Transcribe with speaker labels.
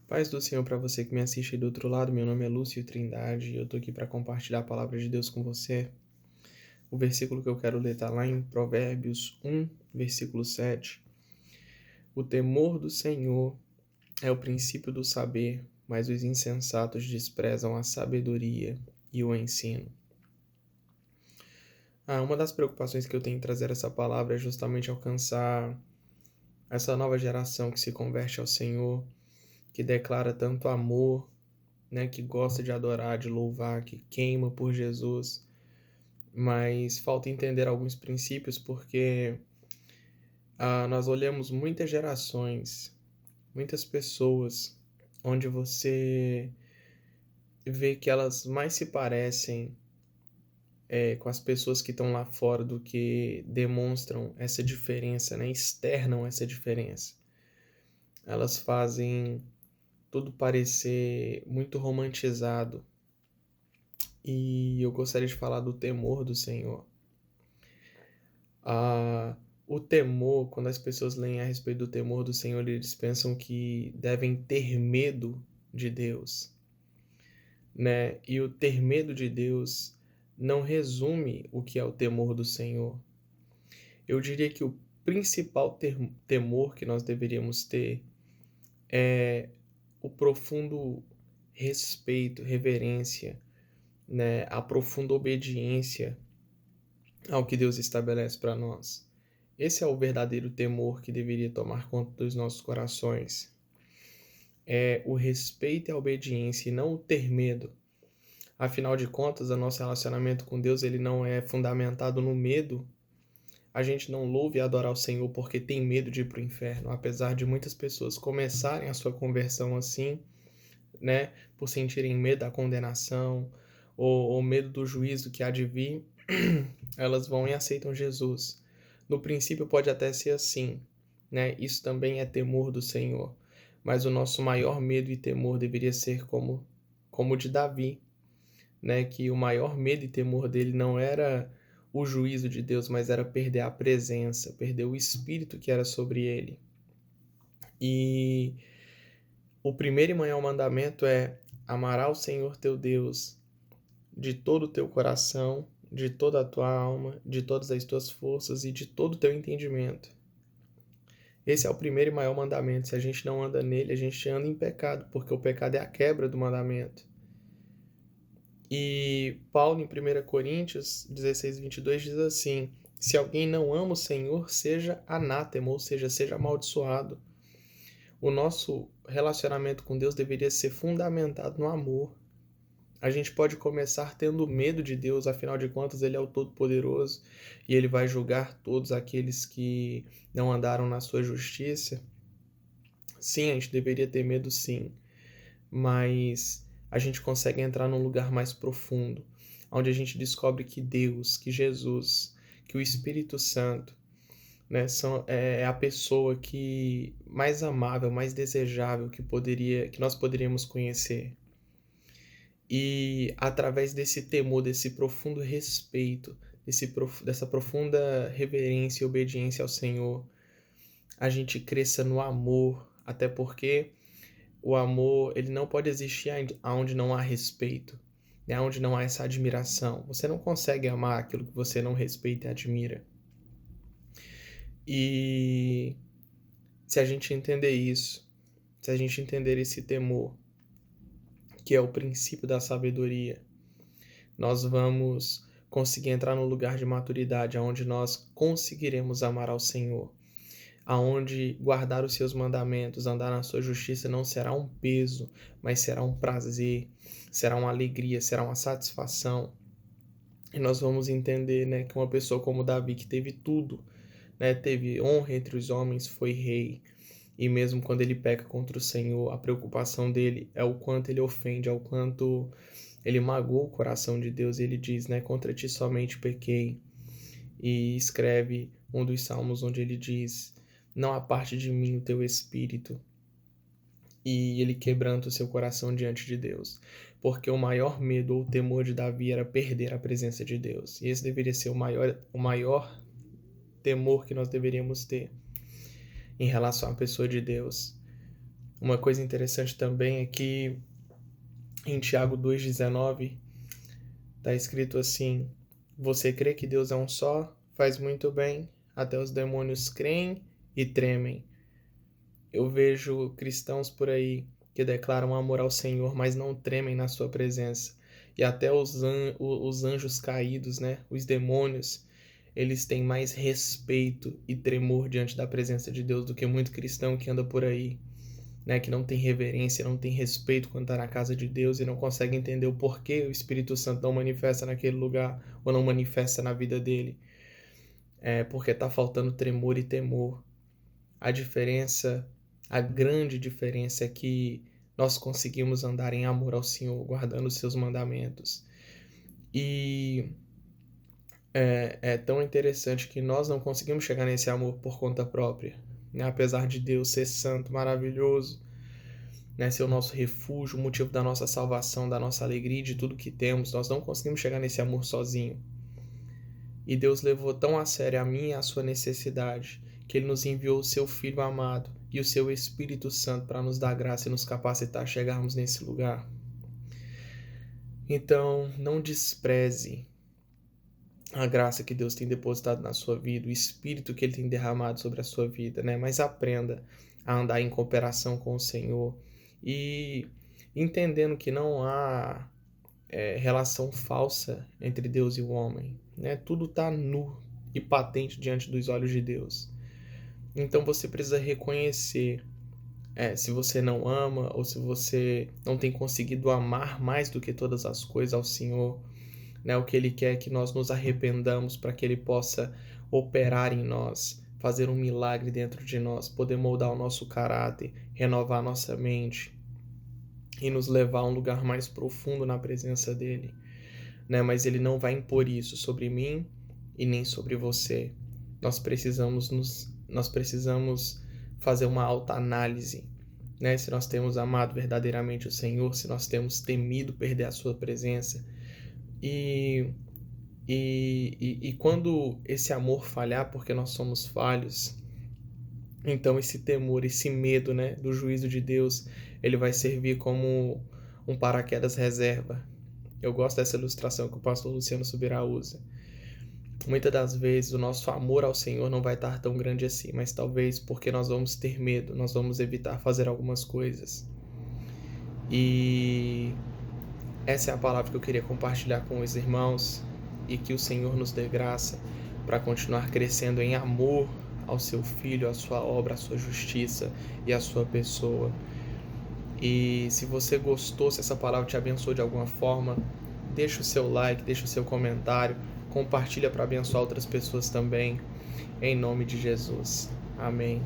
Speaker 1: Paz do Senhor para você que me assiste aí do outro lado, meu nome é Lúcio Trindade e eu tô aqui para compartilhar a palavra de Deus com você. O versículo que eu quero ler está lá em Provérbios 1, versículo 7. O temor do Senhor é o princípio do saber, mas os insensatos desprezam a sabedoria e o ensino. Uma das preocupações que eu tenho em trazer essa palavra é justamente alcançar essa nova geração que se converte ao Senhor, que declara tanto amor, né, que gosta de adorar, de louvar, que queima por Jesus, mas falta entender alguns princípios porque nós olhamos muitas gerações, muitas pessoas, onde você vê que elas mais se parecem com as pessoas que estão lá fora do que demonstram essa diferença, né, externam essa diferença. Elas fazem tudo parecer muito romantizado. E eu gostaria de falar do temor do Senhor. Ah, o temor, quando as pessoas leem a respeito do temor do Senhor, eles pensam que devem ter medo de Deus, né? E o ter medo de Deus não resume o que é o temor do Senhor. Eu diria que o principal temor que nós deveríamos ter é o profundo respeito, reverência, né? A profunda obediência ao que Deus estabelece para nós. Esse é o verdadeiro temor que deveria tomar conta dos nossos corações. É o respeito e a obediência e não o ter medo. Afinal de contas, o nosso relacionamento com Deus ele não é fundamentado no medo. A gente não louva e adora o Senhor porque tem medo de ir para o inferno, apesar de muitas pessoas começarem a sua conversão assim, né, por sentirem medo da condenação ou medo do juízo que há de vir, elas vão e aceitam Jesus. No princípio pode até ser assim, né? Isso também é temor do Senhor. Mas o nosso maior medo e temor deveria ser como o de Davi, né? Que o maior medo e temor dele não era o juízo de Deus, mas era perder a presença, perder o espírito que era sobre ele. E o primeiro e maior mandamento é amarás o Senhor teu Deus de todo o teu coração, de toda a tua alma, de todas as tuas forças e de todo o teu entendimento. Esse é o primeiro e maior mandamento. Se a gente não anda nele, a gente anda em pecado, porque o pecado é a quebra do mandamento. E Paulo, em 1 Coríntios 16, 22, diz assim: se alguém não ama o Senhor, seja anátema, ou seja amaldiçoado. O nosso relacionamento com Deus deveria ser fundamentado no amor. A gente pode começar tendo medo de Deus, afinal de contas, Ele é o Todo-Poderoso e Ele vai julgar todos aqueles que não andaram na sua justiça. Sim, a gente deveria ter medo, sim, mas a gente consegue entrar num lugar mais profundo, onde a gente descobre que Deus, que Jesus, que o Espírito Santo, né, é a pessoa que mais amável, mais desejável que nós poderíamos conhecer. E através desse temor, desse profundo respeito, dessa profunda reverência e obediência ao Senhor, a gente cresça no amor, até porque o amor ele não pode existir onde não há respeito, né? Onde não há essa admiração. Você não consegue amar aquilo que você não respeita e admira. E se a gente entender isso, se a gente entender esse temor, que é o princípio da sabedoria, nós vamos conseguir entrar no lugar de maturidade, onde nós conseguiremos amar ao Senhor, aonde guardar os seus mandamentos, andar na sua justiça não será um peso, mas será um prazer, será uma alegria, será uma satisfação. E nós vamos entender, né, que uma pessoa como Davi, que teve tudo, né, teve honra entre os homens, foi rei, e mesmo quando ele peca contra o Senhor, a preocupação dele é o quanto ele ofende, é o quanto ele magoou o coração de Deus. Ele diz, né, contra ti somente pequei. E escreve um dos salmos onde ele diz, não aparte de mim o teu espírito. E ele quebranta o seu coração diante de Deus. Porque o maior medo ou o temor de Davi era perder a presença de Deus. E esse deveria ser o maior temor que nós deveríamos ter em relação à pessoa de Deus. Uma coisa interessante também é que em Tiago 2,19 está escrito assim: você crê que Deus é um só? Faz muito bem. Até os demônios creem e tremem. Eu vejo cristãos por aí que declaram amor ao Senhor, mas não tremem na sua presença. E até os anjos caídos, né? Os demônios, eles têm mais respeito e tremor diante da presença de Deus do que muito cristão que anda por aí, né? Que não tem reverência, não tem respeito quando está na casa de Deus e não consegue entender o porquê o Espírito Santo não manifesta naquele lugar ou não manifesta na vida dele. É porque está faltando tremor e temor. A grande diferença é que nós conseguimos andar em amor ao Senhor, guardando os seus mandamentos. E é tão interessante que nós não conseguimos chegar nesse amor por conta própria, né? Apesar de Deus ser santo, maravilhoso, né? Ser o nosso refúgio, o motivo da nossa salvação, da nossa alegria, de tudo que temos, nós não conseguimos chegar nesse amor sozinho. E Deus levou tão a sério a minha e a sua necessidade, que Ele nos enviou o seu Filho amado e o seu Espírito Santo para nos dar graça e nos capacitar a chegarmos nesse lugar. Então, não despreze a graça que Deus tem depositado na sua vida, o Espírito que Ele tem derramado sobre a sua vida, né? Mas aprenda a andar em cooperação com o Senhor e entendendo que não há relação falsa entre Deus e o homem, né? Tudo está nu e patente diante dos olhos de Deus. Então você precisa reconhecer se você não ama ou se você não tem conseguido amar mais do que todas as coisas ao Senhor, né? O que Ele quer é que nós nos arrependamos para que Ele possa operar em nós, fazer um milagre dentro de nós, poder moldar o nosso caráter, renovar a nossa mente e nos levar a um lugar mais profundo na presença dEle, né? Mas Ele não vai impor isso sobre mim e nem sobre você. Nós precisamos fazer uma autoanálise, né? Se nós temos amado verdadeiramente o Senhor, se nós temos temido perder a sua presença. E quando esse amor falhar, porque nós somos falhos, então esse temor, esse medo, né, do juízo de Deus, ele vai servir como um paraquedas reserva. Eu gosto dessa ilustração que o pastor Luciano Subirá usa. Muitas das vezes o nosso amor ao Senhor não vai estar tão grande assim, mas talvez porque nós vamos ter medo, nós vamos evitar fazer algumas coisas. E essa é a palavra que eu queria compartilhar com os irmãos e que o Senhor nos dê graça para continuar crescendo em amor ao seu Filho, à sua obra, à sua justiça e à sua pessoa. E se você gostou, se essa palavra te abençoou de alguma forma, deixa o seu like, deixa o seu comentário, compartilha para abençoar outras pessoas também, em nome de Jesus. Amém.